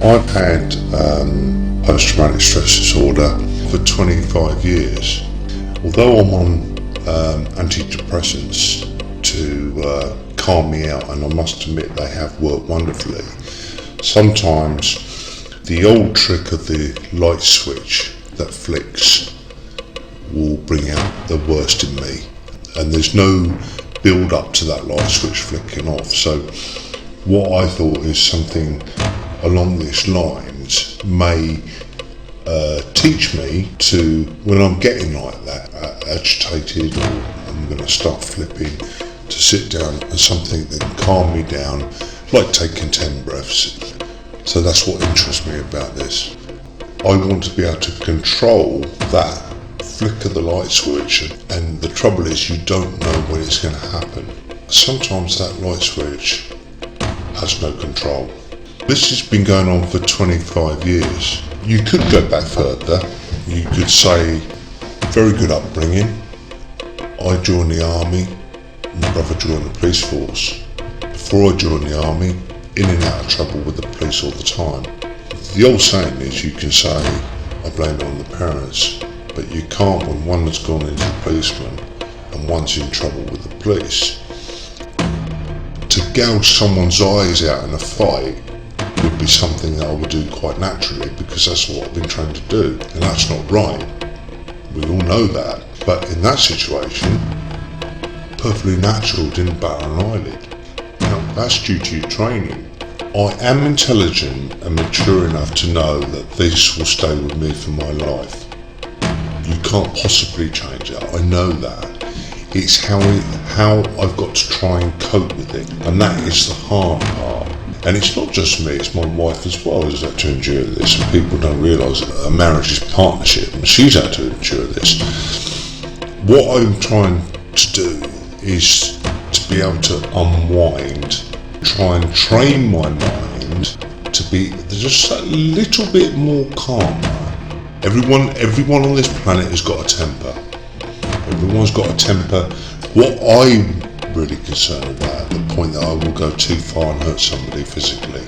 I've had post-traumatic stress disorder for 25 years. Although I'm on antidepressants to calm me out, and I must admit they have worked wonderfully, sometimes the old trick of the light switch that flicks will bring out the worst in me, and there's no build up to that light switch flicking off. So what I thought is something along these lines may teach me to, when I'm getting like that, agitated, or I'm going to start flipping, to sit down and something that can calm me down, like taking 10 breaths. So that's what interests me about this. I want to be able to control that flick of the light switch, and the trouble is you don't know when it's going to happen. Sometimes that light switch has no control. This has been going on for 25 years. You could go back further. You could say, very good upbringing. I joined the army, my brother joined the police force. Before I joined the army, in and out of trouble with the police all the time. The old saying is, you can say, I blame it on the parents, but you can't when one has gone into policeman and one's in trouble with the police. To gouge someone's eyes out in a fight would be something that I would do quite naturally, because that's what I've been trained to do, and that's not right. We all know that. But in that situation, perfectly natural, didn't bat an eyelid. Now, that's due to your training. I am intelligent and mature enough to know that this will stay with me for my life. You can't possibly change it, I know that. It's how I've got to try and cope with it, and that is the hard part. And it's not just me, it's my wife as well who's had to endure this, and people don't realise that a marriage is partnership, and she's had to endure this. What I'm trying to do is to be able to unwind, try and train my mind to be just a little bit more calmer. Everyone on this planet has got a temper. Everyone's got a temper. What I'm really concerned about, the point that I will go too far and hurt somebody physically,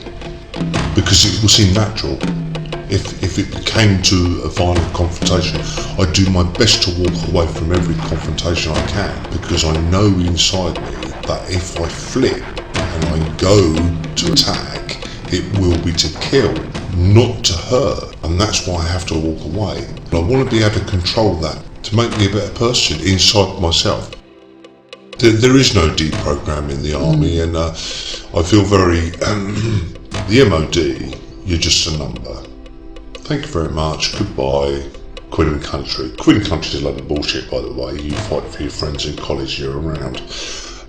because it will seem natural. If it came to a violent confrontation, I do my best to walk away from every confrontation I can, because I know inside me that if I flip and I go to attack, it will be to kill, not to hurt, and that's why I have to walk away. But I want to be able to control that to make me a better person inside myself. There is no deprogram in the army, and I feel very, the MOD, you're just a number. Thank you very much, goodbye, quitting country. Quitting country is a load of bullshit, by the way. You fight for your friends in college you're around.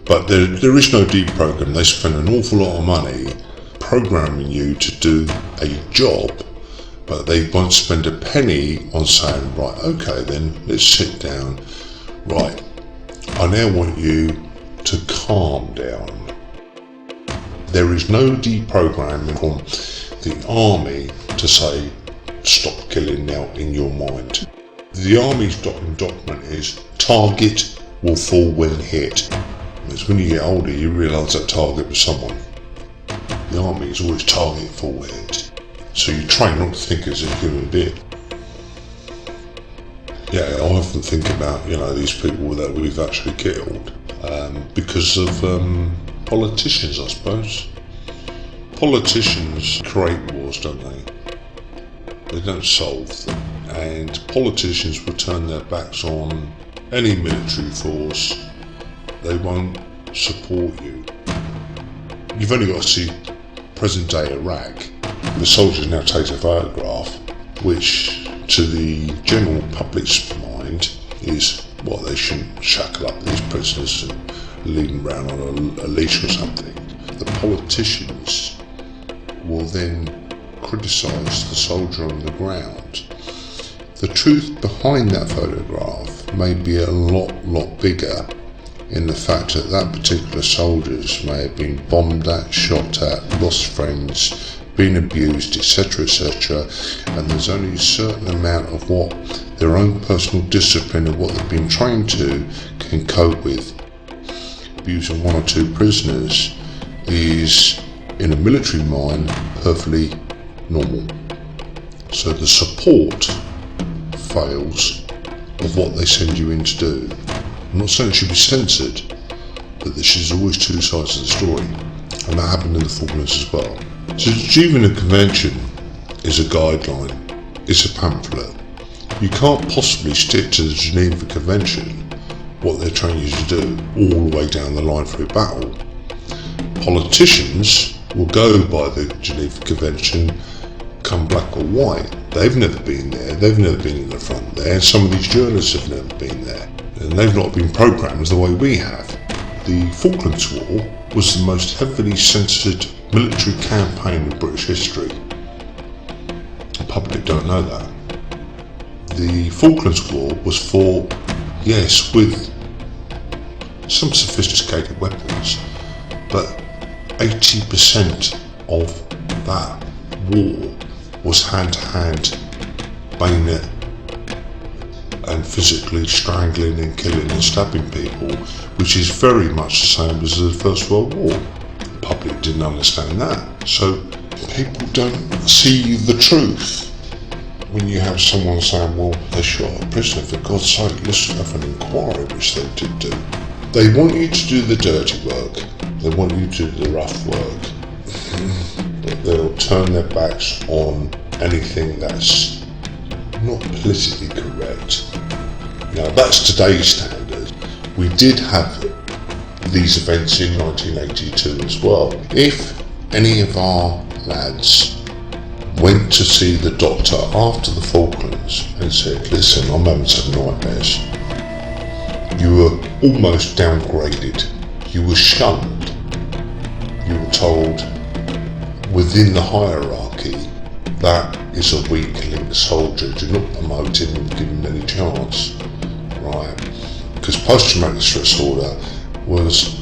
But there is no deprogram. They spend an awful lot of money programming you to do a job, but they won't spend a penny on saying, right, okay then, let's sit down. Right, I now want you to calm down. There is no deprogramming from the army to say, stop killing now in your mind. The army's document is, target will fall when hit. Because when you get older, you realise that target was someone. The army is always target full hit. So you train not to think as a human being. Yeah, I often think about, these people that we've actually killed because of politicians, I suppose. Politicians create wars, don't they? They don't solve them. And politicians will turn their backs on any military force. They won't support you. You've only got to see present day Iraq. The soldiers now take a photograph, which to the general public's mind is, they shouldn't shackle up these prisoners and lead them around on a leash or something. The politicians will then criticise the soldier on the ground. The truth behind that photograph may be a lot bigger, in the fact that that particular soldiers may have been bombed at, shot at, lost friends, been abused, etc, and there's only a certain amount of what their own personal discipline of what they've been trained to can cope with. Abusing one or two prisoners is, in a military mind, perfectly normal. So the support fails of what they send you in to do. I'm not saying it should be censored, but there's always two sides of the story, and that happened in the Falklands as well. So the Geneva Convention is a guideline, it's a pamphlet. You can't possibly stick to the Geneva Convention what they're trying you to do all the way down the line through battle. Politicians will go by the Geneva Convention, come black or white. They've never been there, they've never been in the front there, and some of these journalists have never been there, and they've not been programmed the way we have. The Falklands War was the most heavily censored military campaign in British history. The public don't know that. The Falklands War was fought, yes, with some sophisticated weapons, but 80% of that war was hand-to-hand, bayonet, and physically strangling and killing and stabbing people, which is very much the same as the First World War. The public didn't understand that, so people don't see the truth. When you have someone saying, well, they shot a prisoner, for God's sake, let's have an inquiry, which they did do. They want you to do the dirty work, they want you to do the rough work, but they'll turn their backs on anything that's not politically correct. Now, that's today's standard. We did have these events in 1982 as well. If any of our lads went to see the doctor after the Falklands and said, listen, I'm having some nightmares, you were almost downgraded, you were shunned, you were told within the hierarchy that is a weak-linked soldier, do not promote him and give him any chance, right? Because post-traumatic stress disorder was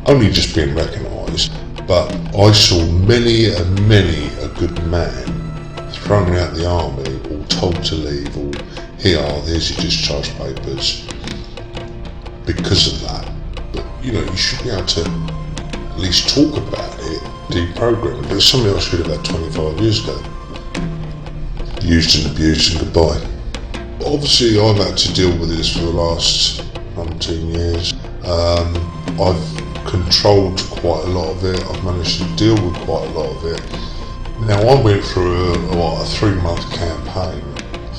only just being recognised, but I saw many a good man thrown out the army or told to leave, or there's your discharge papers because of that. But you should be able to at least talk about it, deprogram it. But it's something I should have had 25 years ago. Used and abused and goodbye. But obviously I've had to deal with this for the last 19 years. I've controlled quite a lot of it, I've managed to deal with quite a lot of it. Now I went through a 3-month campaign.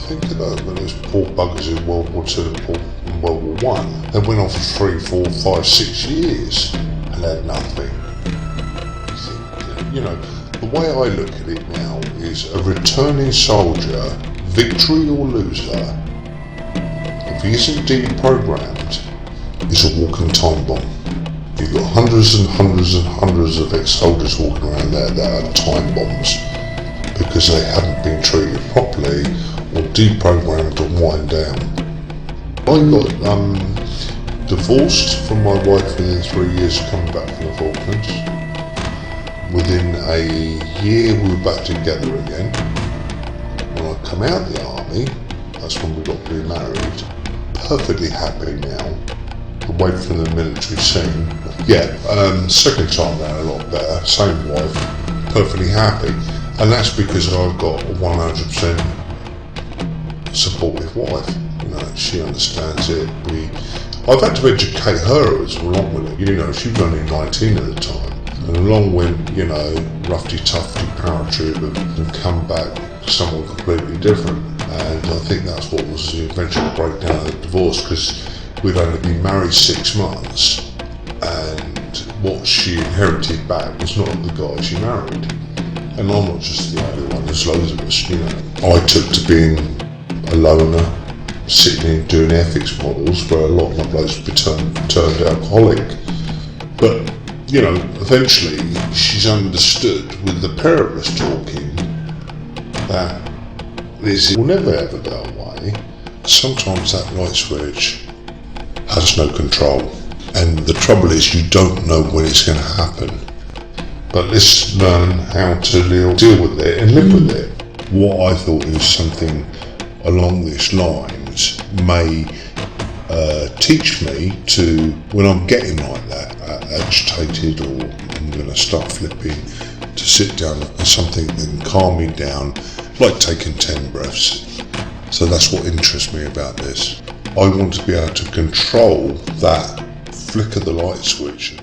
Think about when there's poor buggers in World War II and World War I. They went on for 3, 4, 5, 6 years and had nothing. The way I look at it now is a returning soldier, victory or loser, if he isn't deprogrammed, is a walking time bomb. You've got hundreds and hundreds and hundreds of ex-soldiers walking around there that are time bombs because they haven't been treated properly or deprogrammed or wind down. I got divorced from my wife within 3 years of coming back from the Falklands. Within a year we were back together again. When I come out of the army, that's when we got remarried. Perfectly happy now. Away from the military scene. Second time now a lot better. Same wife, perfectly happy. And that's because I've got a 100% supportive wife. She understands it. I've had to educate her as along with it. She was only 19 at the time. And along with, roughy-tufty paratrooper and come back someone completely different. And I think that's what was the eventual breakdown of the divorce, because we'd only been married 6 months, and what she inherited back was not the guy she married. And I'm not just the only one, there's loads of us, I took to being a loner, sitting in doing ethics models where a lot of my blokes turned alcoholic. But, eventually she's understood with the pair of us talking that this will never ever go away. Sometimes that light switch has no control, and the trouble is you don't know when it's going to happen. But let's learn how to deal with it and live with it. What I thought is something along these lines may teach me to, when I'm getting like that, agitated, or I'm going to start flipping, to sit down and something that can calm me down, like taking 10 breaths. So that's what interests me about this. I want to be able to control that flick of the light switch